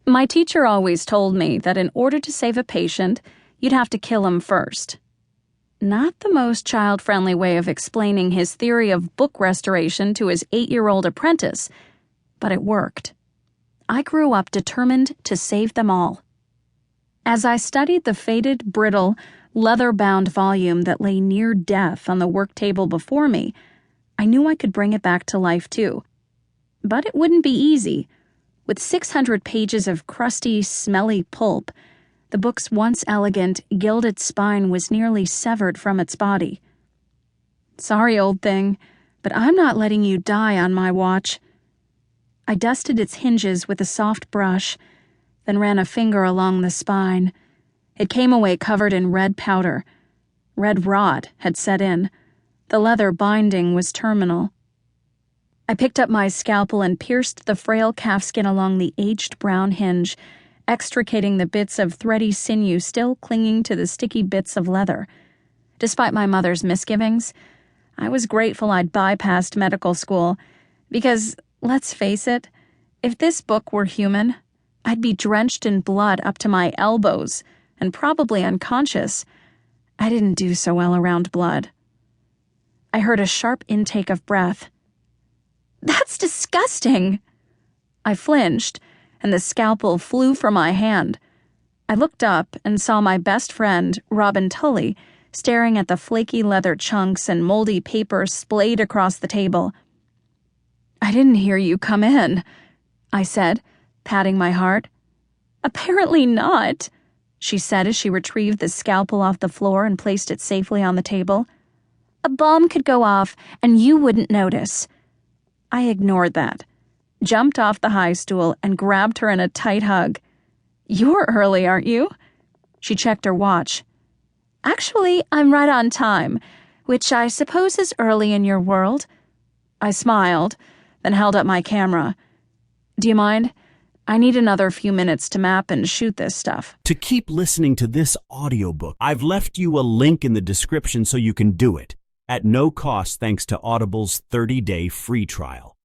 My teacher always told me that in order to save a patient, you'd have to kill him first. Not the most child-friendly way of explaining his theory of book restoration to his 8-year-old apprentice, but it worked. I grew up determined to save them all. As I studied the faded, brittle, leather-bound volume that lay near death on the work table before me, I knew I could bring it back to life too. But it wouldn't be easy. With 600 pages of crusty, smelly pulp, the book's once elegant, gilded spine was nearly severed from its body. Sorry, old thing, but I'm not letting you die on my watch. I dusted its hinges with a soft brush, then ran a finger along the spine. It came away covered in red powder. Red rot had set in. The leather binding was terminal. I picked up my scalpel and pierced the frail calfskin along the aged brown hinge, extricating the bits of thready sinew still clinging to the sticky bits of leather. Despite my mother's misgivings, I was grateful I'd bypassed medical school, because, let's face it, if this book were human, I'd be drenched in blood up to my elbows and probably unconscious. I didn't do so well around blood. I heard a sharp intake of breath. "That's disgusting!" I flinched, and the scalpel flew from my hand. I looked up and saw my best friend, Robin Tully, staring at the flaky leather chunks and moldy paper splayed across the table. "I didn't hear you come in," I said, patting my heart. "Apparently not," she said as she retrieved the scalpel off the floor and placed it safely on the table. "A bomb could go off, and you wouldn't notice." I ignored that, jumped off the high stool, and grabbed her in a tight hug. "You're early, aren't you?" She checked her watch. "Actually, I'm right on time, which I suppose is early in your world." I smiled, then held up my camera. "Do you mind? I need another few minutes to map and shoot this stuff." To keep listening to this audiobook, I've left you a link in the description so you can do it, at no cost thanks to Audible's 30-day free trial.